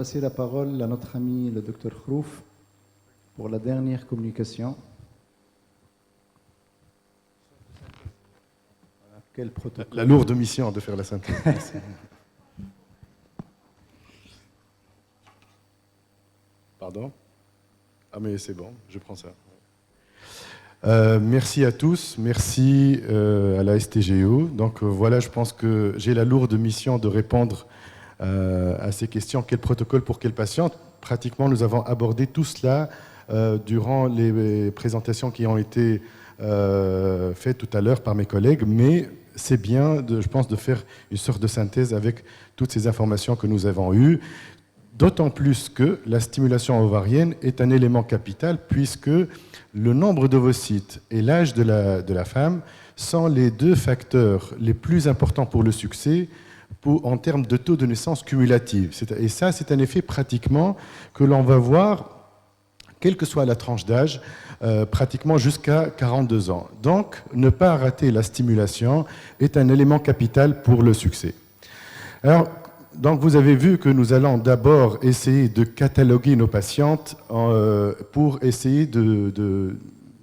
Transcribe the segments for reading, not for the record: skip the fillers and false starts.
Passer la parole à notre ami le Dr Khrouf pour la dernière communication. Quel protocole? La lourde mission de faire la synthèse. Pardon? Ah mais c'est bon, je prends ça. Merci à tous, merci à la STGO. Donc voilà, je pense que j'ai la lourde mission de répondre à ces questions. Quel protocole pour quel patient? Pratiquement, nous avons abordé tout cela durant les présentations qui ont été faites tout à l'heure par mes collègues, mais c'est bien, je pense, de faire une sorte de synthèse avec toutes ces informations que nous avons eues, d'autant plus que la stimulation ovarienne est un élément capital, puisque le nombre d'ovocytes et l'âge de la femme sont les deux facteurs les plus importants pour le succès en termes de taux de naissance cumulatif. Et ça, c'est un effet pratiquement que l'on va voir, quelle que soit la tranche d'âge, pratiquement jusqu'à 42 ans. Donc, ne pas rater la stimulation est un élément capital pour le succès. Alors, donc vous avez vu que nous allons d'abord essayer de cataloguer nos patientes pour essayer de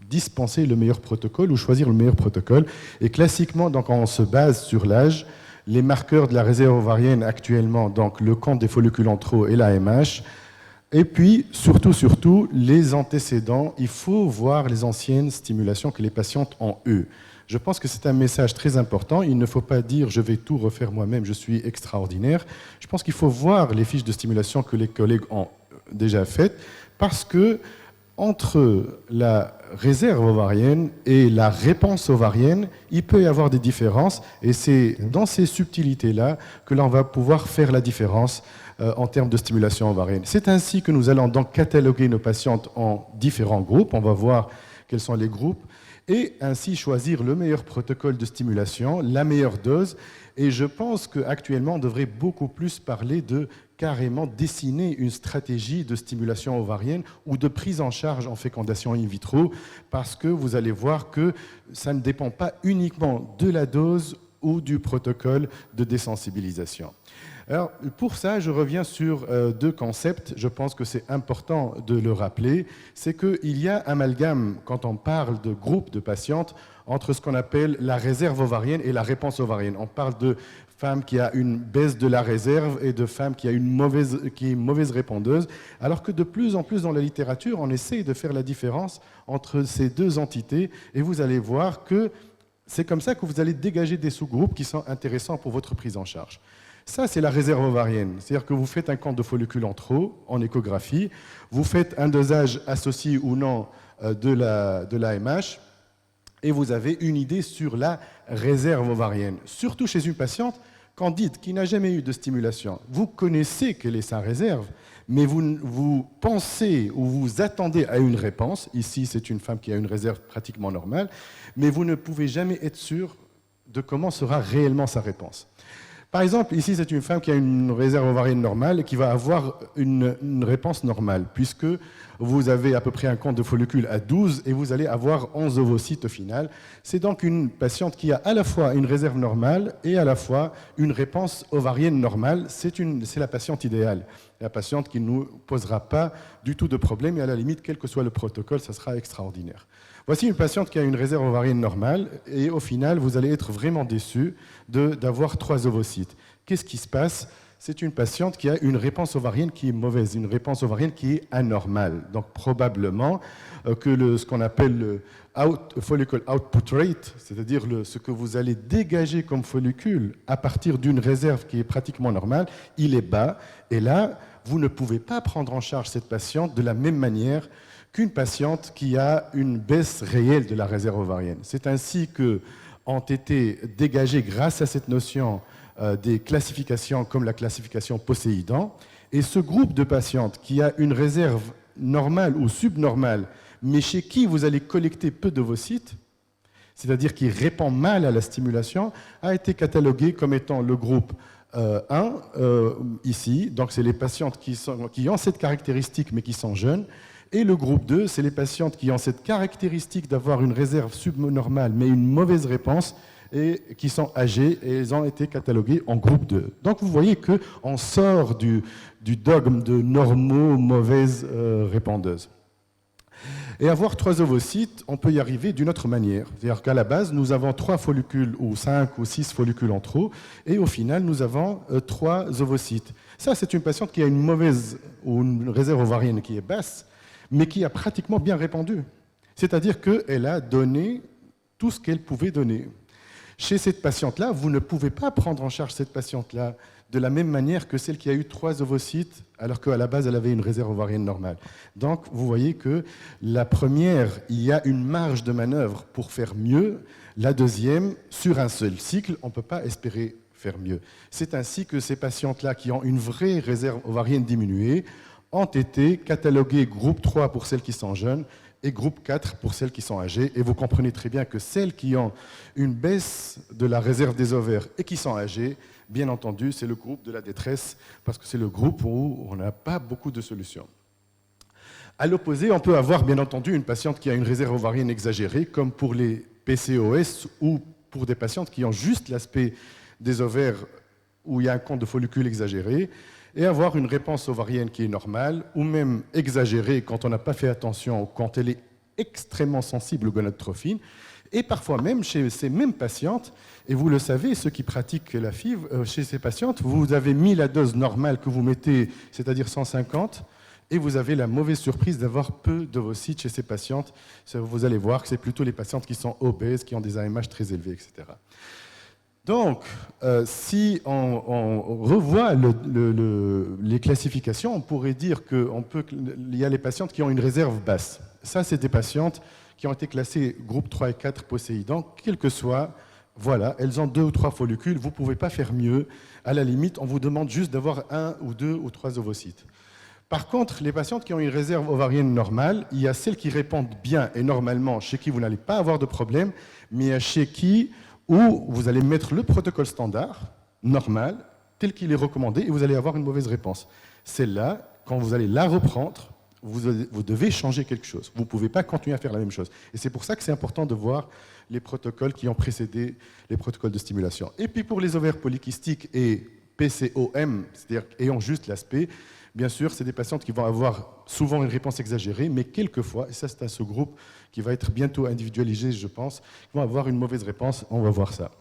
dispenser le meilleur protocole ou choisir le meilleur protocole. Et classiquement, donc, on se base sur l'âge. Les marqueurs de la réserve ovarienne actuellement, donc le compte des follicules en trop et l'AMH. Et puis, surtout, les antécédents. Il faut voir les anciennes stimulations que les patientes ont eues. Je pense que c'est un message très important. Il ne faut pas dire « je vais tout refaire moi-même, je suis extraordinaire ». Je pense qu'il faut voir les fiches de stimulation que les collègues ont déjà faites, parce que entre la réserve ovarienne et la réponse ovarienne, il peut y avoir des différences, et c'est dans ces subtilités-là que l'on va pouvoir faire la différence en termes de stimulation ovarienne. C'est ainsi que nous allons donc cataloguer nos patientes en différents groupes. On va voir quels sont les groupes, et ainsi choisir le meilleur protocole de stimulation, la meilleure dose. Et je pense qu'actuellement, on devrait beaucoup plus parler de carrément dessiner une stratégie de stimulation ovarienne ou de prise en charge en fécondation in vitro, parce que vous allez voir que ça ne dépend pas uniquement de la dose ou du protocole de désensibilisation. Alors, pour ça, je reviens sur deux concepts. Je pense que c'est important de le rappeler. C'est qu'il y a amalgame, quand on parle de groupe de patientes, entre ce qu'on appelle la réserve ovarienne et la réponse ovarienne. On parle de femmes qui a une baisse de la réserve et de femmes qui a une mauvaise répondeuse, alors que de plus en plus dans la littérature, on essaye de faire la différence entre ces deux entités, et vous allez voir que c'est comme ça que vous allez dégager des sous-groupes qui sont intéressants pour votre prise en charge. Ça, c'est la réserve ovarienne. C'est-à-dire que vous faites un compte de follicules en trop en échographie, vous faites un dosage associé ou non de l'AMH, et vous avez une idée sur la réserve ovarienne. Surtout chez une patiente candide qui n'a jamais eu de stimulation. Vous connaissez quelle est sa réserve, mais vous pensez ou vous attendez à une réponse. Ici, c'est une femme qui a une réserve pratiquement normale, mais vous ne pouvez jamais être sûr de comment sera réellement sa réponse. Par exemple, ici, c'est une femme qui a une réserve ovarienne normale et qui va avoir une réponse normale, puisque vous avez à peu près un compte de follicules à 12 et vous allez avoir 11 ovocytes au final. C'est donc une patiente qui a à la fois une réserve normale et à la fois une réponse ovarienne normale. C'est la patiente idéale, la patiente qui ne nous posera pas du tout de problème, et à la limite, quel que soit le protocole, ça sera extraordinaire. Voici une patiente qui a une réserve ovarienne normale, et au final, vous allez être vraiment déçu d'avoir 3 ovocytes. Qu'est-ce qui se passe? C'est une patiente qui a une réponse ovarienne qui est mauvaise, une réponse ovarienne qui est anormale. Donc probablement que ce qu'on appelle le follicle output rate, c'est-à-dire ce que vous allez dégager comme follicule à partir d'une réserve qui est pratiquement normale, il est bas. Et là, vous ne pouvez pas prendre en charge cette patiente de la même manière qu'une patiente qui a une baisse réelle de la réserve ovarienne. C'est ainsi qu'ont été dégagées, grâce à cette notion, des classifications comme la classification Poséidon. Et ce groupe de patientes qui a une réserve normale ou subnormale, mais chez qui vous allez collecter peu d'ovocytes, c'est-à-dire qui répond mal à la stimulation, a été catalogué comme étant le groupe 1, ici. Donc c'est les patientes qui ont cette caractéristique mais qui sont jeunes. Et le groupe 2, c'est les patientes qui ont cette caractéristique d'avoir une réserve subnormale mais une mauvaise réponse, et qui sont âgées, et elles ont été cataloguées en groupe 2. Donc vous voyez qu'on sort du dogme de normaux, mauvaises répandeuses. Et avoir 3 ovocytes, on peut y arriver d'une autre manière. C'est-à-dire qu'à la base, nous avons 3 follicules ou 5 ou 6 follicules en trop, et au final, nous avons 3 ovocytes. Ça, c'est une patiente qui a une mauvaise ou une réserve ovarienne qui est basse, mais qui a pratiquement bien répandu. C'est-à-dire qu'elle a donné tout ce qu'elle pouvait donner. Chez cette patiente-là, vous ne pouvez pas prendre en charge cette patiente-là de la même manière que celle qui a eu 3 ovocytes, alors qu'à la base, elle avait une réserve ovarienne normale. Donc, vous voyez que la première, il y a une marge de manœuvre pour faire mieux. La deuxième, sur un seul cycle, on ne peut pas espérer faire mieux. C'est ainsi que ces patientes-là qui ont une vraie réserve ovarienne diminuée ont été cataloguées groupe 3 pour celles qui sont jeunes et groupe 4 pour celles qui sont âgées. Et vous comprenez très bien que celles qui ont une baisse de la réserve des ovaires et qui sont âgées, bien entendu, c'est le groupe de la détresse, parce que c'est le groupe où on n'a pas beaucoup de solutions. À l'opposé, on peut avoir, bien entendu, une patiente qui a une réserve ovarienne exagérée, comme pour les PCOS ou pour des patientes qui ont juste l'aspect des ovaires où il y a un compte de follicules exagéré, et avoir une réponse ovarienne qui est normale, ou même exagérée quand on n'a pas fait attention, ou quand elle est extrêmement sensible aux gonadotrophines. Et parfois même, chez ces mêmes patientes, et vous le savez, ceux qui pratiquent la FIV, chez ces patientes, vous avez mis la dose normale que vous mettez, c'est-à-dire 150, et vous avez la mauvaise surprise d'avoir peu d'ovocytes chez ces patientes. Vous allez voir que c'est plutôt les patientes qui sont obèses, qui ont des AMH très élevés, etc. Donc, si on revoit les classifications, on pourrait dire qu'il y a les patientes qui ont une réserve basse. Ça, c'est des patientes qui ont été classées groupe 3 et 4 possédants, quel que soit, voilà, elles ont 2 ou 3 follicules, vous ne pouvez pas faire mieux. À la limite, on vous demande juste d'avoir 1 ou 2 ou 3 ovocytes. Par contre, les patientes qui ont une réserve ovarienne normale, il y a celles qui répondent bien et normalement, chez qui vous n'allez pas avoir de problème, mais il y a chez qui où vous allez mettre le protocole standard, normal, tel qu'il est recommandé, et vous allez avoir une mauvaise réponse. Celle-là, quand vous allez la reprendre, vous devez changer quelque chose. Vous ne pouvez pas continuer à faire la même chose. Et c'est pour ça que c'est important de voir les protocoles qui ont précédé les protocoles de stimulation. Et puis pour les ovaires polykystiques et PCOM, c'est-à-dire ayant juste l'aspect, bien sûr, c'est des patientes qui vont avoir souvent une réponse exagérée, mais quelquefois, et ça c'est à ce groupe qui va être bientôt individualisé, je pense, qui vont avoir une mauvaise réponse. On va voir ça.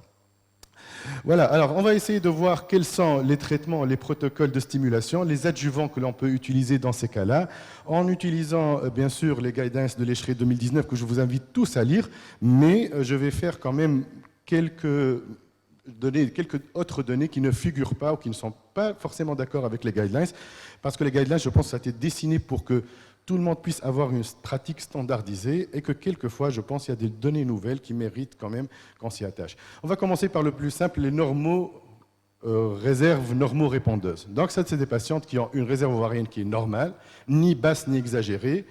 Voilà, alors on va essayer de voir quels sont les traitements, les protocoles de stimulation, les adjuvants que l'on peut utiliser dans ces cas-là, en utilisant bien sûr les guidelines de l'ESHRE 2019 que je vous invite tous à lire, mais je vais faire quand même quelques autres données qui ne figurent pas ou qui ne sont pas forcément d'accord avec les guidelines, parce que les guidelines, je pense, ça a été dessiné pour que tout le monde puisse avoir une pratique standardisée et que quelquefois, je pense, il y a des données nouvelles qui méritent quand même qu'on s'y attache. On va commencer par le plus simple, les réserves normaux-répondeuses. Donc ça, c'est des patientes qui ont une réserve ovarienne qui est normale, ni basse ni exagérée,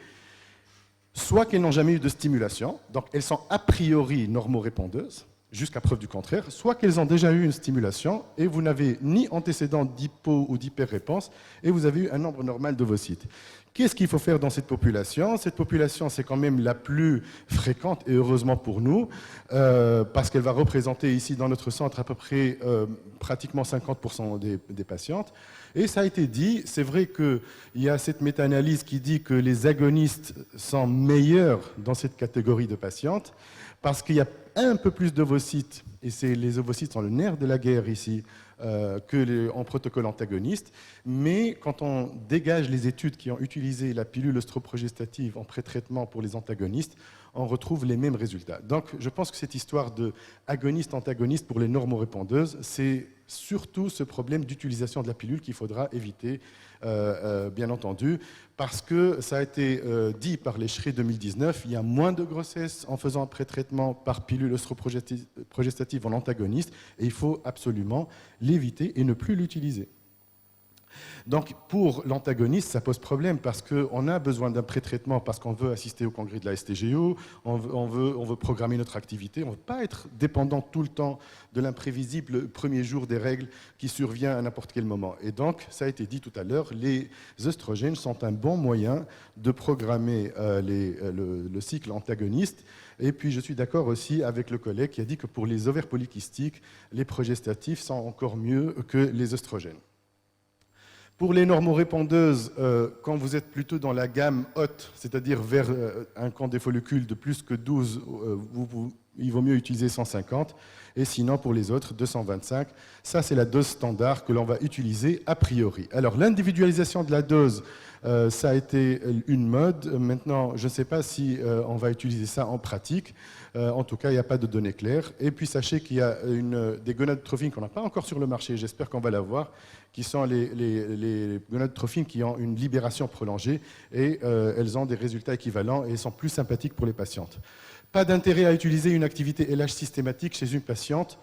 soit qu'elles n'ont jamais eu de stimulation, donc elles sont a priori normaux-répondeuses, jusqu'à preuve du contraire, soit qu'elles ont déjà eu une stimulation et vous n'avez ni antécédent d'hypo ou d'hyperréponse et vous avez eu un nombre normal d'ovocytes. Qu'est-ce qu'il faut faire dans cette population? Cette population, c'est quand même la plus fréquente, et heureusement pour nous, parce qu'elle va représenter ici dans notre centre à peu près pratiquement 50% des patientes. Et ça a été dit, c'est vrai qu'il y a cette méta-analyse qui dit que les agonistes sont meilleurs dans cette catégorie de patientes, parce qu'il y a un peu plus d'ovocytes, et les ovocytes sont le nerf de la guerre ici, en protocole antagoniste, mais quand on dégage les études qui ont utilisé la pilule œstroprogestative en pré-traitement pour les antagonistes, on retrouve les mêmes résultats. Donc je pense que cette histoire de agoniste-antagoniste pour les normorépondeuses, c'est surtout ce problème d'utilisation de la pilule qu'il faudra éviter, bien entendu, parce que ça a été dit par les l'ESHRE 2019, il y a moins de grossesses en faisant un pré-traitement par pilule œstroprogestative en antagoniste, et il faut absolument l'éviter et ne plus l'utiliser. Donc, pour l'antagoniste, ça pose problème parce qu'on a besoin d'un pré-traitement parce qu'on veut assister au congrès de la STGO, on veut programmer notre activité, on ne veut pas être dépendant tout le temps de l'imprévisible premier jour des règles qui survient à n'importe quel moment. Et donc, ça a été dit tout à l'heure, les œstrogènes sont un bon moyen de programmer le cycle antagoniste. Et puis, je suis d'accord aussi avec le collègue qui a dit que pour les ovaires polykystiques, les progestatifs sont encore mieux que les œstrogènes. Pour les normorépondeuses, quand vous êtes plutôt dans la gamme haute, c'est-à-dire vers un camp des follicules de plus que 12, il vaut mieux utiliser 150. Et sinon, pour les autres, 225. Ça, c'est la dose standard que l'on va utiliser a priori. Alors, l'individualisation de la dose, ça a été une mode. Maintenant, je ne sais pas si on va utiliser ça en pratique. En tout cas, il n'y a pas de données claires. Et puis, sachez qu'il y a des gonadotropines qu'on n'a pas encore sur le marché, j'espère qu'on va l'avoir, qui sont les gonadotropines qui ont une libération prolongée et elles ont des résultats équivalents et sont plus sympathiques pour les patientes. Pas d'intérêt à utiliser une activité LH systématique chez une patiente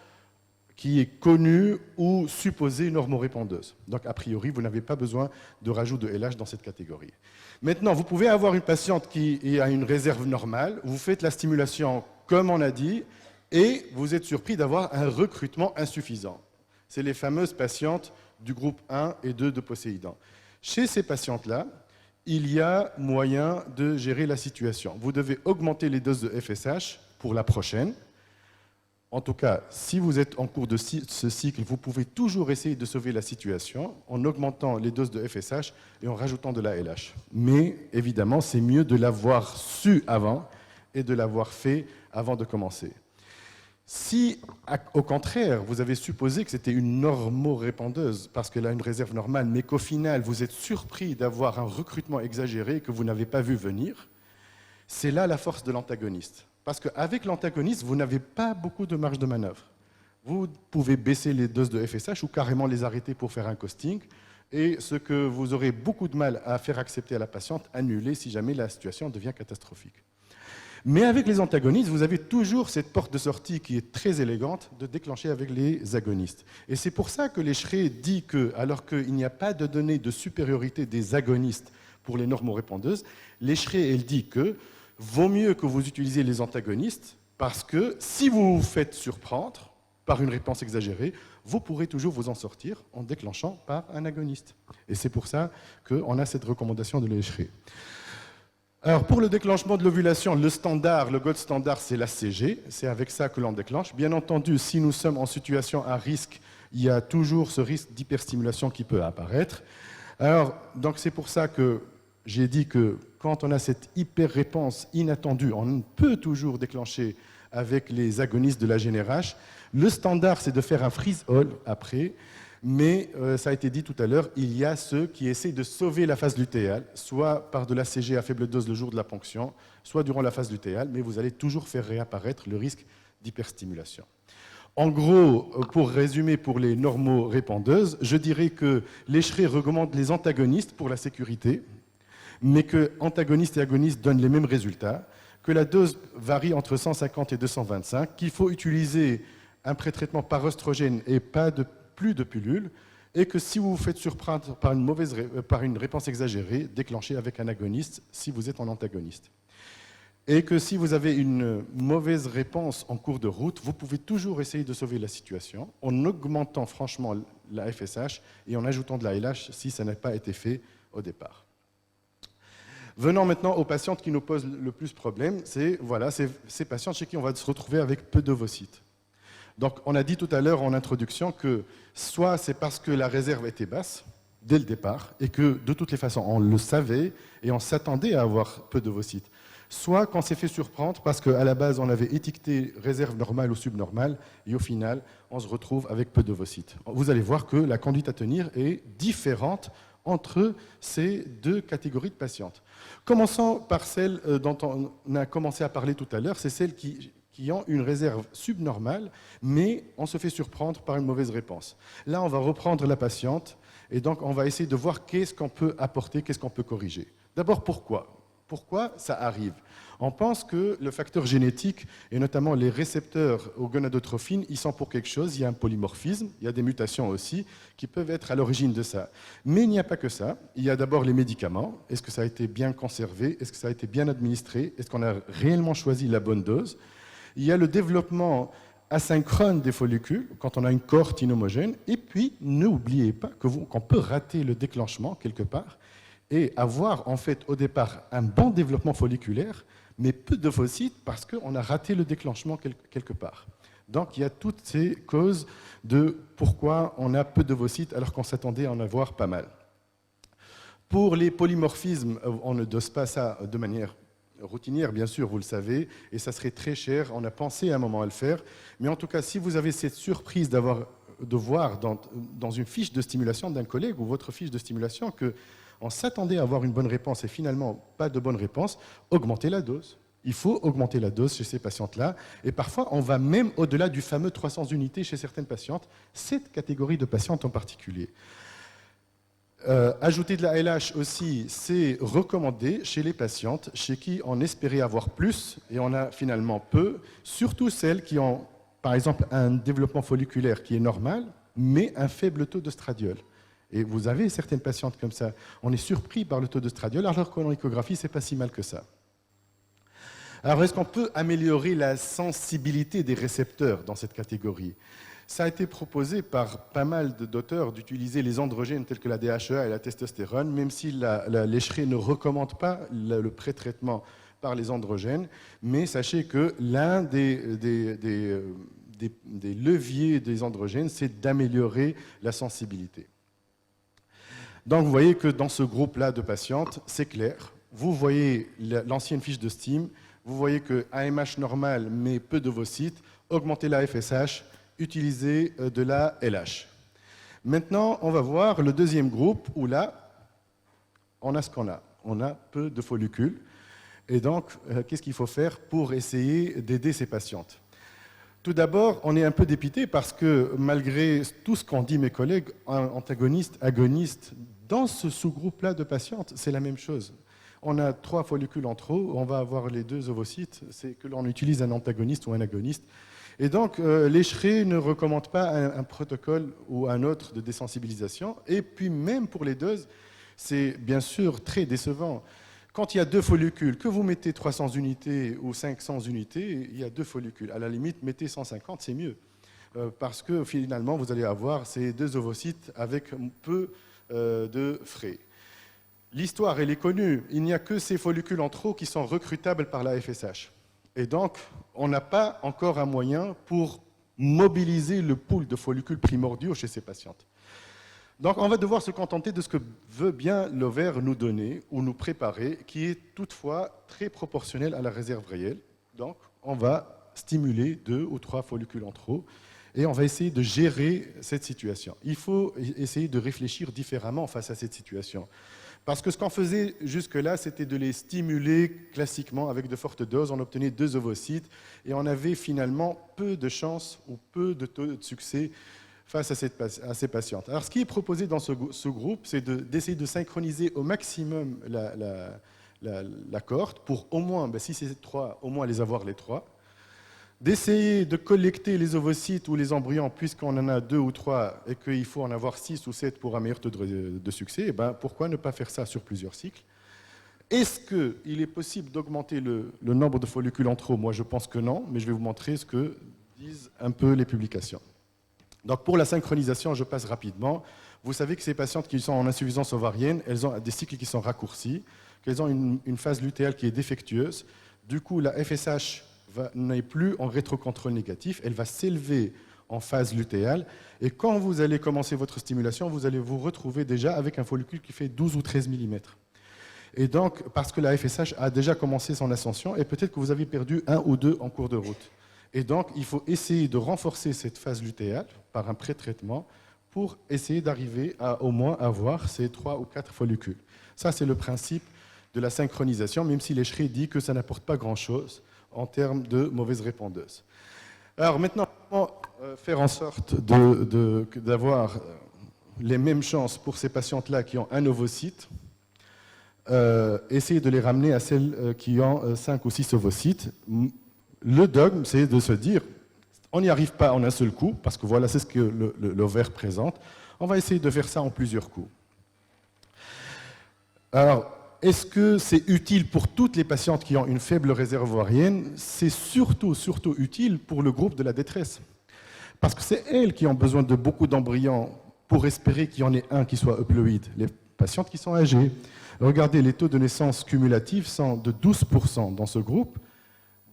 qui est connue ou supposée normorépondeuse. Donc, a priori, vous n'avez pas besoin de rajout de LH dans cette catégorie. Maintenant, vous pouvez avoir une patiente qui a une réserve normale, vous faites la stimulation comme on a dit, et vous êtes surpris d'avoir un recrutement insuffisant. C'est les fameuses patientes du groupe 1 et 2 de Poséidon. Chez ces patientes-là, il y a moyen de gérer la situation. Vous devez augmenter les doses de FSH pour la prochaine. En tout cas, si vous êtes en cours de ce cycle, vous pouvez toujours essayer de sauver la situation en augmentant les doses de FSH et en rajoutant de la LH. Mais évidemment, c'est mieux de l'avoir su avant et de l'avoir fait avant de commencer. Si, au contraire, vous avez supposé que c'était une normorépondeuse parce qu'elle a une réserve normale, mais qu'au final, vous êtes surpris d'avoir un recrutement exagéré que vous n'avez pas vu venir, c'est là la force de l'antagoniste. Parce qu'avec l'antagoniste, vous n'avez pas beaucoup de marge de manœuvre. Vous pouvez baisser les doses de FSH ou carrément les arrêter pour faire un costing, et ce que vous aurez beaucoup de mal à faire accepter à la patiente, annuler si jamais la situation devient catastrophique. Mais avec les antagonistes, vous avez toujours cette porte de sortie qui est très élégante de déclencher avec les agonistes. Et c'est pour ça que l'Eschré dit que, alors qu'il n'y a pas de données de supériorité des agonistes pour les normorépondeuses, l'Eschré, elle dit que vaut mieux que vous utilisiez les antagonistes parce que si vous vous faites surprendre par une réponse exagérée, vous pourrez toujours vous en sortir en déclenchant par un agoniste. Et c'est pour ça qu'on a cette recommandation de l'Eschré. Alors, pour le déclenchement de l'ovulation, le standard, le gold standard, c'est la CG. C'est avec ça que l'on déclenche. Bien entendu, si nous sommes en situation à risque, il y a toujours ce risque d'hyperstimulation qui peut apparaître. Alors, donc c'est pour ça que j'ai dit que quand on a cette hyper-réponse inattendue, on peut toujours déclencher avec les agonistes de la GnRH. Le standard, c'est de faire un freeze-all après. Mais ça a été dit tout à l'heure, il y a ceux qui essaient de sauver la phase lutéale, soit par de la CG à faible dose le jour de la ponction, soit durant la phase lutéale, mais vous allez toujours faire réapparaître le risque d'hyperstimulation. En gros, pour résumer pour les normorépondeuses, je dirais que l'Eschré recommande les antagonistes pour la sécurité, mais que antagonistes et agonistes donnent les mêmes résultats, que la dose varie entre 150 et 225, qu'il faut utiliser un pré-traitement par œstrogène et pas plus de pilules, et que si vous vous faites surprendre par une réponse exagérée, déclenchez avec un agoniste si vous êtes en antagoniste. Et que si vous avez une mauvaise réponse en cours de route, vous pouvez toujours essayer de sauver la situation en augmentant franchement la FSH et en ajoutant de la LH si ça n'a pas été fait au départ. Venons maintenant aux patientes qui nous posent le plus problème, c'est voilà, ces patientes chez qui on va se retrouver avec peu d'ovocytes. Donc, on a dit tout à l'heure en introduction que soit c'est parce que la réserve était basse dès le départ et que de toutes les façons on le savait et on s'attendait à avoir peu d'ovocytes, soit qu'on s'est fait surprendre parce qu'à la base on avait étiqueté réserve normale ou subnormale et au final on se retrouve avec peu d'ovocytes. Vous allez voir que la conduite à tenir est différente entre ces deux catégories de patientes. Commençons par celle dont on a commencé à parler tout à l'heure, c'est celle qui ont une réserve subnormale, mais on se fait surprendre par une mauvaise réponse. Là, on va reprendre la patiente, et donc on va essayer de voir qu'est-ce qu'on peut apporter, qu'est-ce qu'on peut corriger. D'abord, pourquoi Pourquoi ça arrive? On pense que le facteur génétique, et notamment les récepteurs aux gonadotrophines, ils sont pour quelque chose. Il y a un polymorphisme, il y a des mutations aussi qui peuvent être à l'origine de ça. Mais il n'y a pas que ça. Il y a d'abord les médicaments. Est-ce que ça a été bien conservé? Est-ce que ça a été bien administré? Est-ce qu'on a réellement choisi la bonne dose? Il y a le développement asynchrone des follicules, quand on a une cohorte inhomogène. Et puis, n'oubliez pas qu'on peut rater le déclenchement quelque part et avoir en fait au départ un bon développement folliculaire, mais peu d'ovocytes parce qu'on a raté le déclenchement quelque part. Donc il y a toutes ces causes de pourquoi on a peu d'ovocytes alors qu'on s'attendait à en avoir pas mal. Pour les polymorphismes, on ne dose pas ça de manière routinière, bien sûr, vous le savez, et ça serait très cher. On a pensé à un moment à le faire, mais en tout cas, si vous avez cette surprise de voir dans une fiche de stimulation d'un collègue ou votre fiche de stimulation que on s'attendait à avoir une bonne réponse et finalement pas de bonne réponse, augmentez la dose. Il faut augmenter la dose chez ces patientes-là. Et parfois, on va même au-delà du fameux 300 unités chez certaines patientes, cette catégorie de patientes en particulier. Ajouter de la LH aussi, c'est recommandé chez les patientes chez qui on espérait avoir plus et on a finalement peu, surtout celles qui ont, par exemple, un développement folliculaire qui est normal, mais un faible taux d'œstradiol. Et vous avez certaines patientes comme ça. On est surpris par le taux d'œstradiol, alors qu'en échographie, c'est pas si mal que ça. Alors, est-ce qu'on peut améliorer la sensibilité des récepteurs dans cette catégorie? Ça a été proposé par pas mal d'auteurs d'utiliser les androgènes tels que la DHEA et la testostérone, même si l'ESHRE ne recommande pas le pré-traitement par les androgènes. Mais sachez que l'un des leviers des androgènes, c'est d'améliorer la sensibilité. Donc vous voyez que dans ce groupe-là de patientes, c'est clair. Vous voyez l'ancienne fiche de STIM, vous voyez que AMH normal mais peu d'ovocytes, augmentez la FSH, utilisez de la LH. Maintenant, on va voir le deuxième groupe où là, on a ce qu'on a. On a peu de follicules. Et donc, qu'est-ce qu'il faut faire pour essayer d'aider ces patientes? Tout d'abord, on est un peu dépité parce que malgré tout ce qu'ont dit mes collègues, antagonistes, agonistes, dans ce sous-groupe-là de patientes, c'est la même chose. On a 3 follicules en trop, on va avoir les 2 ovocytes, c'est que l'on utilise un antagoniste ou un agoniste. Et donc, l'ESHRE ne recommande pas un protocole ou un autre de désensibilisation. Et puis, même pour les doses, c'est bien sûr très décevant. Quand il y a 2 follicules, que vous mettez 300 unités ou 500 unités, il y a 2 follicules. À la limite, mettez 150, c'est mieux. Parce que finalement, vous allez avoir ces 2 ovocytes avec peu de frais. L'histoire, elle est connue. Il n'y a que ces follicules en trop qui sont recrutables par la FSH. Et donc, on n'a pas encore un moyen pour mobiliser le pool de follicules primordiaux chez ces patientes. Donc, on va devoir se contenter de ce que veut bien l'ovaire nous donner ou nous préparer, qui est toutefois très proportionnel à la réserve réelle. Donc, on va stimuler 2 ou 3 follicules en trop et on va essayer de gérer cette situation. Il faut essayer de réfléchir différemment face à cette situation. Parce que ce qu'on faisait jusque-là, c'était de les stimuler classiquement avec de fortes doses. On obtenait 2 ovocytes et on avait finalement peu de chances ou peu de taux de succès face à ces patientes. Alors, ce qui est proposé dans ce groupe, c'est d'essayer de synchroniser au maximum la cohorte pour au moins, si c'est 3, au moins les avoir les 3. D'essayer de collecter les ovocytes ou les embryons, puisqu'on en a 2 ou 3 et qu'il faut en avoir 6 ou 7 pour un meilleur taux de succès, pourquoi ne pas faire ça sur plusieurs cycles? Est-ce qu'il est possible d'augmenter le nombre de follicules en trop? Moi, je pense que non, mais je vais vous montrer ce que disent un peu les publications. Donc, pour la synchronisation, je passe rapidement. Vous savez que ces patientes qui sont en insuffisance ovarienne, elles ont des cycles qui sont raccourcis, qu'elles ont une phase lutéale qui est défectueuse. Du coup, la FSH n'est plus en rétrocontrôle négatif, elle va s'élever en phase lutéale. Et quand vous allez commencer votre stimulation, vous allez vous retrouver déjà avec un follicule qui fait 12 ou 13 mm. Et donc, parce que la FSH a déjà commencé son ascension, et peut-être que vous avez perdu 1 ou 2 en cours de route. Et donc, il faut essayer de renforcer cette phase lutéale par un pré-traitement pour essayer d'arriver à au moins avoir ces 3 ou 4 follicules. Ça, c'est le principe de la synchronisation, même si l'ESHRE dit que ça n'apporte pas grand-chose en termes de mauvaises répondeuses. Alors maintenant, comment faire en sorte d'avoir les mêmes chances pour ces patientes-là qui ont un ovocyte? essayer de les ramener à celles qui ont 5 ou 6 ovocytes. Le dogme, c'est de se dire, on n'y arrive pas en un seul coup, parce que voilà, c'est ce que l'ovaire présente. On va essayer de faire ça en plusieurs coups. Alors, est-ce que c'est utile pour toutes les patientes qui ont une faible réserve ovarienne? C'est surtout utile pour le groupe de la détresse. Parce que c'est elles qui ont besoin de beaucoup d'embryons pour espérer qu'il y en ait un qui soit euploïde. Les patientes qui sont âgées. Regardez, les taux de naissance cumulatifs sont de 12% dans ce groupe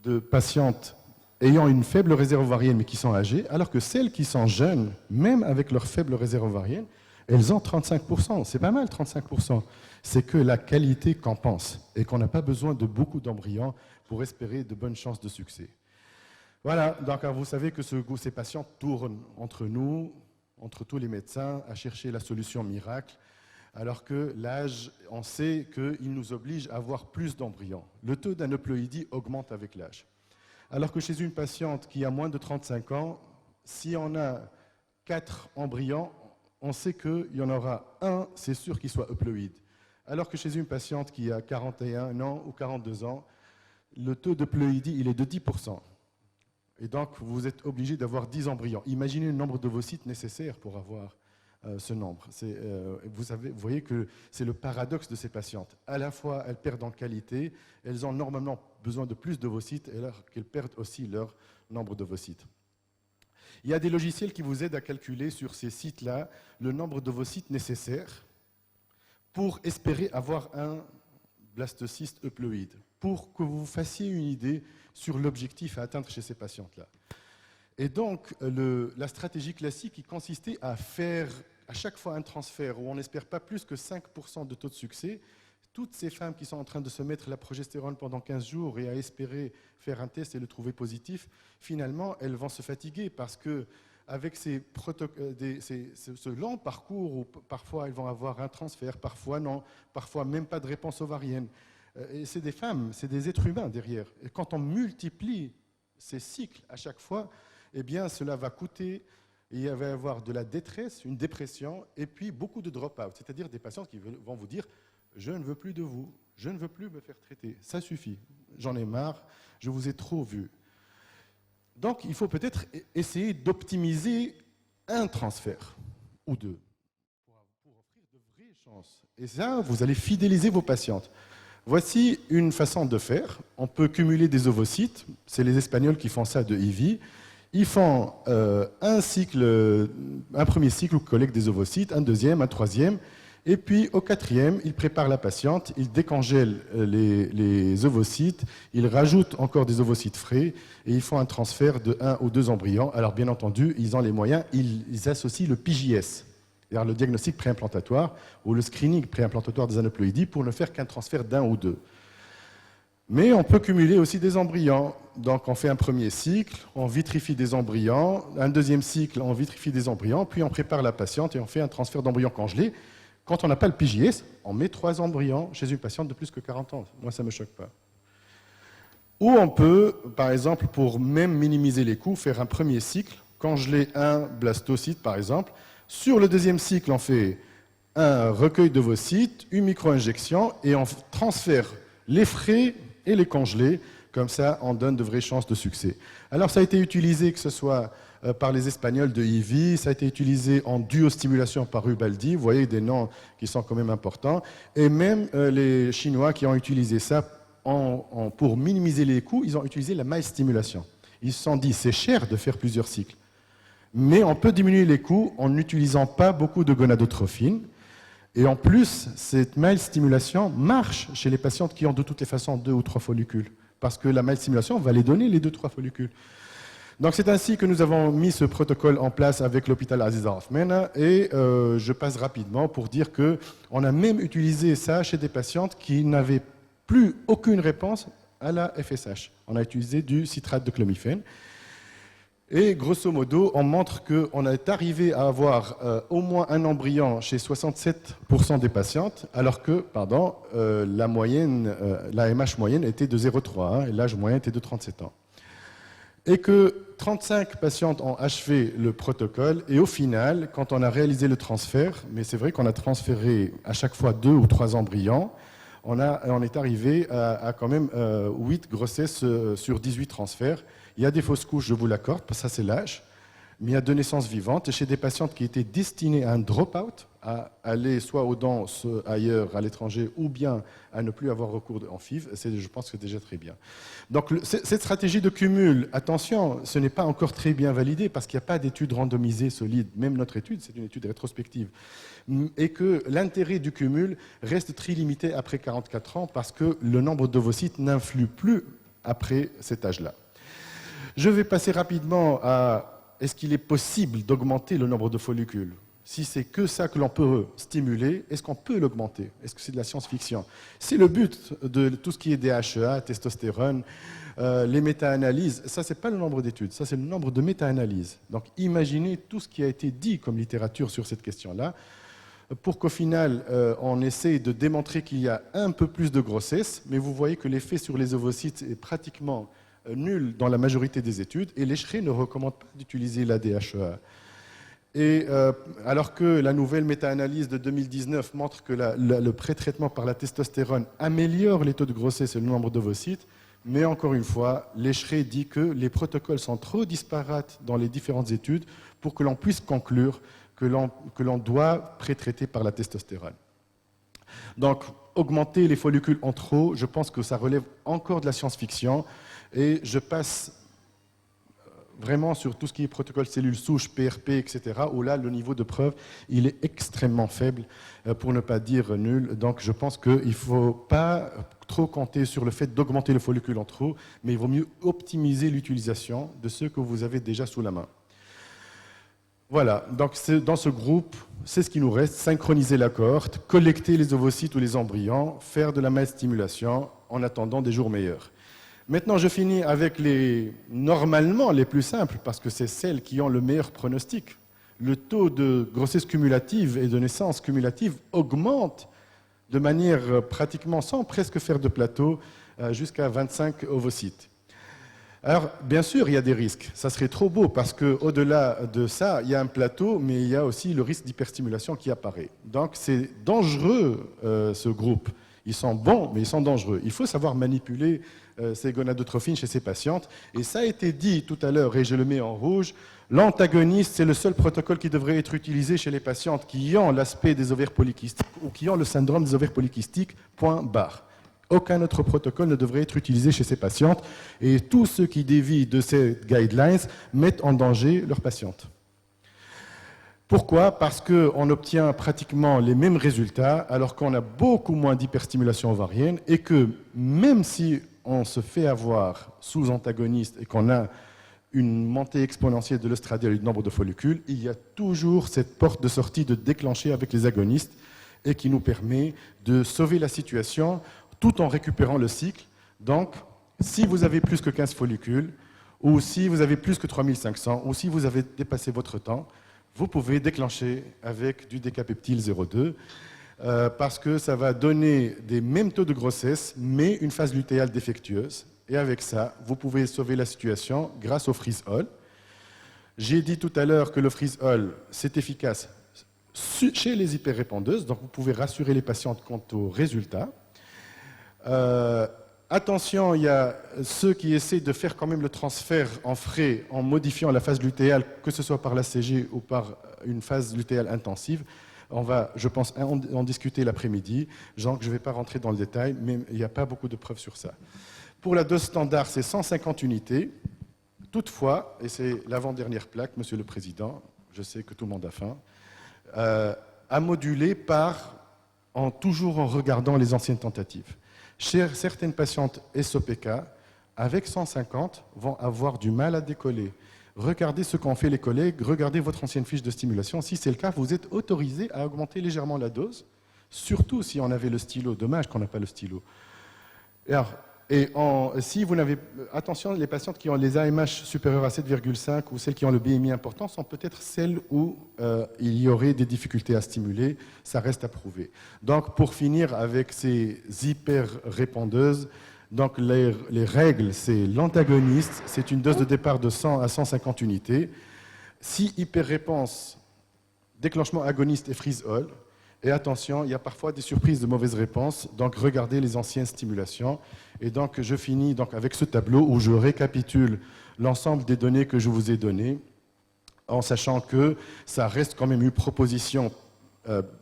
de patientes ayant une faible réserve ovarienne mais qui sont âgées, alors que celles qui sont jeunes, même avec leur faible réserve ovarienne, elles ont 35%. C'est pas mal, 35%. C'est que la qualité compense et qu'on n'a pas besoin de beaucoup d'embryons pour espérer de bonnes chances de succès. Voilà, donc vous savez que ces patients tournent entre nous, entre tous les médecins, à chercher la solution miracle, alors que l'âge, on sait qu'il nous oblige à avoir plus d'embryons. Le taux d'aneuploïdie augmente avec l'âge. Alors que chez une patiente qui a moins de 35 ans, si on a 4 embryons, on sait qu'il y en aura un, c'est sûr qu'il soit euploïde. Alors que chez une patiente qui a 41 ans ou 42 ans, le taux d'euploïdie, il est de 10%. Et donc, vous êtes obligé d'avoir 10 embryons. Imaginez le nombre d'ovocytes nécessaires pour avoir ce nombre. Vous voyez que c'est le paradoxe de ces patientes. À la fois, elles perdent en qualité, elles ont normalement besoin de plus d'ovocytes, alors qu'elles perdent aussi leur nombre d'ovocytes. Il y a des logiciels qui vous aident à calculer sur ces sites-là le nombre d'ovocytes nécessaires pour espérer avoir un blastocyste euploïde, pour que vous fassiez une idée sur l'objectif à atteindre chez ces patientes-là. Et donc, la stratégie classique qui consistait à faire à chaque fois un transfert où on n'espère pas plus que 5% de taux de succès, toutes ces femmes qui sont en train de se mettre la progestérone pendant 15 jours et à espérer faire un test et le trouver positif, finalement, elles vont se fatiguer parce que avec ce long parcours où parfois elles vont avoir un transfert, parfois non, parfois même pas de réponse ovarienne. Et c'est des femmes, c'est des êtres humains derrière. Et quand on multiplie ces cycles à chaque fois, eh bien cela va coûter, et il va y avoir de la détresse, une dépression, et puis beaucoup de drop-out, c'est-à-dire des patients qui vont vous dire « je ne veux plus de vous, je ne veux plus me faire traiter, ça suffit, j'en ai marre, je vous ai trop vu ». Donc, il faut peut-être essayer d'optimiser un transfert ou deux pour offrir de vraies chances. Et ça, vous allez fidéliser vos patientes. Voici une façon de faire. On peut cumuler des ovocytes. C'est les Espagnols qui font ça de IVI. Ils font un premier cycle où ils collectent des ovocytes, un deuxième, un troisième. Et puis, au quatrième, ils préparent la patiente, ils décongèlent les ovocytes, ils rajoutent encore des ovocytes frais et ils font un transfert de 1 ou 2 embryons. Alors, bien entendu, ils ont les moyens, ils associent le PJS, c'est-à-dire le diagnostic préimplantatoire ou le screening préimplantatoire des aneuploïdies pour ne faire qu'un transfert d'1 ou 2. Mais on peut cumuler aussi des embryons. Donc, on fait un premier cycle, on vitrifie des embryons, un deuxième cycle, on vitrifie des embryons, puis on prépare la patiente et on fait un transfert d'embryons congelés. Quand on n'a pas le PJS, on met 3 embryons chez une patiente de plus que 40 ans. Moi, ça ne me choque pas. Ou on peut, par exemple, pour même minimiser les coûts, faire un premier cycle, congeler un blastocyte, par exemple. Sur le deuxième cycle, on fait un recueil d'ovocytes, une micro-injection, et on transfère les frais et les congelés. Comme ça, on donne de vraies chances de succès. Alors, ça a été utilisé, que ce soit par les Espagnols de IVI, ça a été utilisé en duostimulation par Ubaldi, vous voyez des noms qui sont quand même importants, et même les Chinois qui ont utilisé ça pour minimiser les coûts, ils ont utilisé la mile-stimulation. Ils se sont dit, c'est cher de faire plusieurs cycles, mais on peut diminuer les coûts en n'utilisant pas beaucoup de gonadotrophine, et en plus, cette mile-stimulation marche chez les patientes qui ont de toutes les façons 2 ou 3 follicules, parce que la mile-stimulation va les donner les 2-3 follicules. Donc c'est ainsi que nous avons mis ce protocole en place avec l'hôpital Aziza Othmane et je passe rapidement pour dire qu'on a même utilisé ça chez des patientes qui n'avaient plus aucune réponse à la FSH. On a utilisé du citrate de clomifène et grosso modo on montre qu'on est arrivé à avoir au moins un embryon chez 67% des patientes alors que la moyenne, la MH moyenne était de 0,3 et l'âge moyen était de 37 ans. Et que 35 patientes ont achevé le protocole et au final, quand on a réalisé le transfert, mais c'est vrai qu'on a transféré à chaque fois 2 ou 3 embryons, on est arrivé à quand même 8 grossesses sur 18 transferts. Il y a des fausses couches, je vous l'accorde, parce que ça c'est l'âge, mais il y a 2 naissances vivantes. Et chez des patientes qui étaient destinées à un drop-out, à aller soit aux dents ailleurs, à l'étranger, ou bien à ne plus avoir recours en FIV, je pense que c'est déjà très bien. Donc cette stratégie de cumul, attention, ce n'est pas encore très bien validé parce qu'il n'y a pas d'études randomisées solides. Même notre étude, c'est une étude rétrospective. Et que l'intérêt du cumul reste très limité après 44 ans parce que le nombre d'ovocytes n'influe plus après cet âge-là. Je vais passer rapidement à est-ce qu'il est possible d'augmenter le nombre de follicules ? Si c'est que ça que l'on peut stimuler, est-ce qu'on peut l'augmenter? Est-ce que c'est de la science-fiction? C'est le but de tout ce qui est DHEA, testostérone, les méta-analyses. Ça, ce n'est pas le nombre d'études, ça, c'est le nombre de méta-analyses. Donc, imaginez tout ce qui a été dit comme littérature sur cette question-là, pour qu'au final, on essaie de démontrer qu'il y a un peu plus de grossesse, mais vous voyez que l'effet sur les ovocytes est pratiquement nul dans la majorité des études, et l'ESHRE ne recommande pas d'utiliser la DHEA. Et alors que la nouvelle méta-analyse de 2019 montre que le pré-traitement par la testostérone améliore les taux de grossesse et le nombre d'ovocytes, mais encore une fois, l'ESHRE dit que les protocoles sont trop disparates dans les différentes études pour que l'on puisse conclure que l'on doit pré-traiter par la testostérone. Donc, augmenter les follicules en trop, je pense que ça relève encore de la science-fiction, et je passe vraiment sur tout ce qui est protocole cellules souches, PRP, etc., où là, le niveau de preuve, il est extrêmement faible, pour ne pas dire nul. Donc, je pense qu'il ne faut pas trop compter sur le fait d'augmenter le follicule en trop, mais il vaut mieux optimiser l'utilisation de ceux que vous avez déjà sous la main. Voilà, donc dans ce groupe, c'est ce qui nous reste, synchroniser la cohorte, collecter les ovocytes ou les embryons, faire de la stimulation en attendant des jours meilleurs. Maintenant, je finis avec normalement les plus simples, parce que c'est celles qui ont le meilleur pronostic. Le taux de grossesse cumulative et de naissance cumulative augmente de manière pratiquement sans presque faire de plateau jusqu'à 25 ovocytes. Alors, bien sûr, il y a des risques. Ça serait trop beau, parce qu'au-delà de ça, il y a un plateau, mais il y a aussi le risque d'hyperstimulation qui apparaît. Donc, c'est dangereux, ce groupe. Ils sont bons, mais ils sont dangereux. Il faut savoir manipuler ces gonadotrophines chez ces patientes. Et ça a été dit tout à l'heure, et je le mets en rouge, l'antagoniste, c'est le seul protocole qui devrait être utilisé chez les patientes qui ont l'aspect des ovaires polykystiques ou qui ont le syndrome des ovaires polykystiques, point barre. Aucun autre protocole ne devrait être utilisé chez ces patientes. Et tous ceux qui dévient de ces guidelines mettent en danger leurs patientes. Pourquoi? Parce qu'on obtient pratiquement les mêmes résultats alors qu'on a beaucoup moins d'hyperstimulation ovarienne et que même si on se fait avoir sous antagoniste et qu'on a une montée exponentielle de l'œstradiol et du nombre de follicules, il y a toujours cette porte de sortie de déclencher avec les agonistes et qui nous permet de sauver la situation tout en récupérant le cycle. Donc, si vous avez plus que 15 follicules, ou si vous avez plus que 3500, ou si vous avez dépassé votre temps, vous pouvez déclencher avec du décapeptyl 0,2 parce que ça va donner des mêmes taux de grossesse, mais une phase lutéale défectueuse. Et avec ça, vous pouvez sauver la situation grâce au freeze-all. J'ai dit tout à l'heure que le freeze-all, c'est efficace chez les hyperrépondeuses, donc vous pouvez rassurer les patientes quant aux résultats. Attention, il y a ceux qui essaient de faire quand même le transfert en frais en modifiant la phase lutéale, que ce soit par l'ACG ou par une phase lutéale intensive. On va, je pense, en discuter l'après-midi. Jean, je ne vais pas rentrer dans le détail, mais il n'y a pas beaucoup de preuves sur ça. Pour la dose standard, c'est 150 unités. Toutefois, et c'est l'avant-dernière plaque, Monsieur le Président, je sais que tout le monde a faim, à moduler toujours en regardant les anciennes tentatives. Chez certaines patientes SOPK, avec 150, vont avoir du mal à décoller. Regardez ce qu'ont fait les collègues, regardez votre ancienne fiche de stimulation. Si c'est le cas, vous êtes autorisé à augmenter légèrement la dose, surtout si on avait le stylo. Dommage qu'on n'a pas le stylo. Si vous n'avez... Attention, les patientes qui ont les AMH supérieurs à 7,5 ou celles qui ont le BMI important sont peut-être celles où il y aurait des difficultés à stimuler. Ça reste à prouver. Donc, pour finir avec ces hyper-répondeuses, donc les règles, c'est l'antagoniste, c'est une dose de départ de 100 à 150 unités. Si hyper-réponse, déclenchement agoniste et freeze-all, Et attention, il y a parfois des surprises de mauvaises réponses, donc regardez les anciennes stimulations. Et donc je finis donc avec ce tableau où je récapitule l'ensemble des données que je vous ai données, en sachant que ça reste quand même une proposition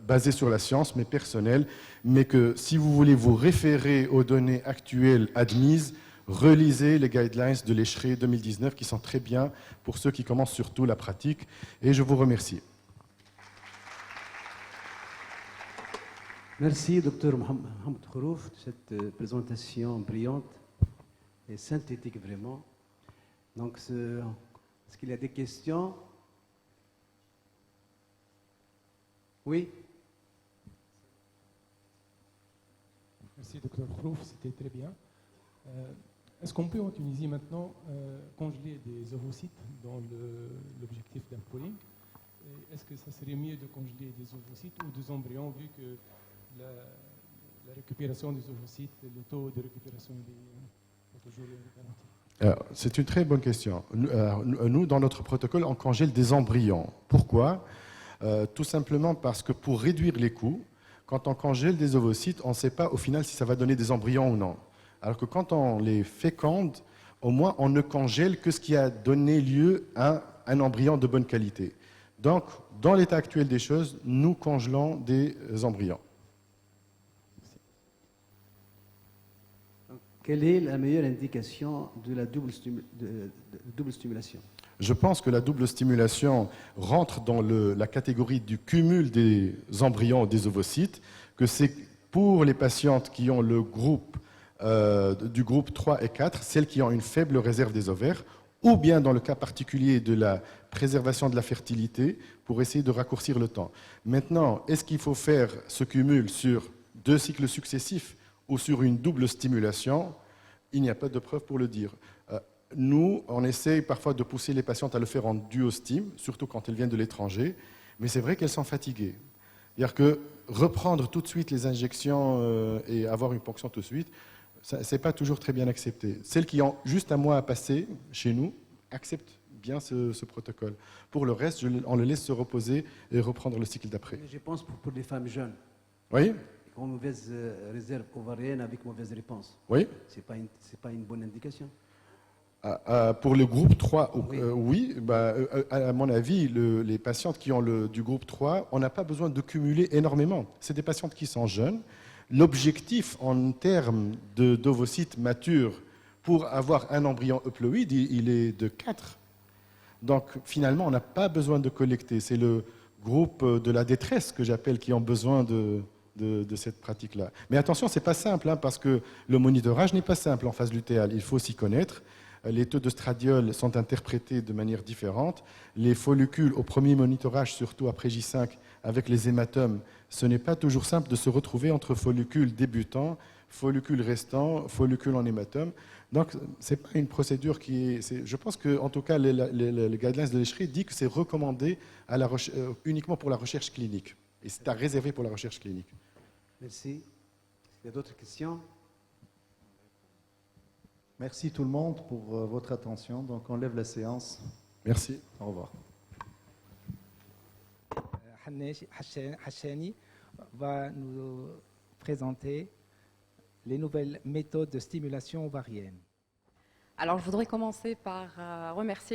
basée sur la science, mais personnelle, mais que si vous voulez vous référer aux données actuelles admises, relisez les guidelines de l'ESHRE 2019 qui sont très bien pour ceux qui commencent surtout la pratique. Et je vous remercie. Merci, Dr Mohamed Khourouf, de cette présentation brillante et synthétique vraiment. Donc, est-ce qu'il y a des questions? Oui. Merci, Dr Khourouf, c'était très bien. Est-ce qu'on peut en Tunisie maintenant congeler des ovocytes dans l'objectif d'un pooling? Est-ce que ça serait mieux de congeler des ovocytes ou des embryons, vu que la récupération des ovocytes, le taux de récupération est toujours garanti? C'est une très bonne question. Nous, dans notre protocole, on congèle des embryons. Pourquoi? Tout simplement parce que pour réduire les coûts, quand on congèle des ovocytes, on ne sait pas au final si ça va donner des embryons ou non. Alors que quand on les féconde, au moins on ne congèle que ce qui a donné lieu à un embryon de bonne qualité. Donc, dans l'état actuel des choses, nous congelons des embryons. Quelle est la meilleure indication de la double stimulation? Je pense que la double stimulation rentre dans la catégorie du cumul des embryons des ovocytes, que c'est pour les patientes qui ont le groupe du groupe 3 et 4, celles qui ont une faible réserve des ovaires, ou bien dans le cas particulier de la préservation de la fertilité, pour essayer de raccourcir le temps. Maintenant, est-ce qu'il faut faire ce cumul sur 2 cycles successifs ou sur une double stimulation? Il n'y a pas de preuve pour le dire. Nous, on essaye parfois de pousser les patientes à le faire en duostime, surtout quand elles viennent de l'étranger, mais c'est vrai qu'elles sont fatiguées. C'est-à-dire que reprendre tout de suite les injections et avoir une ponction tout de suite, ce n'est pas toujours très bien accepté. Celles qui ont juste un mois à passer chez nous acceptent bien ce protocole. Pour le reste, on le laisse se reposer et reprendre le cycle d'après. Je pense pour les femmes jeunes. Oui. Qui ont mauvaise réserve ovarienne avec mauvaise réponse. Oui. Ce n'est pas une bonne indication. Pour le groupe 3, Oui. oui, à mon avis, les patientes qui ont du groupe 3, on n'a pas besoin de cumuler énormément. C'est des patientes qui sont jeunes. L'objectif en termes d'ovocytes matures pour avoir un embryon euploïde, il est de 4. Donc finalement, on n'a pas besoin de collecter. C'est le groupe de la détresse que j'appelle qui ont besoin de cette pratique-là. Mais attention, ce n'est pas simple, parce que le monitorage n'est pas simple en phase lutéale. Il faut s'y connaître. Les taux de stradiol sont interprétés de manière différente. Les follicules, au premier monitorage, surtout après J5, avec les hématomes, ce n'est pas toujours simple de se retrouver entre follicules débutants, follicules restants, follicules en hématome. Donc, ce n'est pas une procédure qui est... Je pense qu'en tout cas, les guidelines de l'ESHRE disent que c'est recommandé uniquement pour la recherche clinique. Et c'est à réserver pour la recherche clinique. Merci. Il y a d'autres questions? Merci tout le monde pour votre attention. Donc, on lève la séance. Merci. Au revoir. Hachani va nous présenter les nouvelles méthodes de stimulation ovarienne. Alors, je voudrais commencer par remercier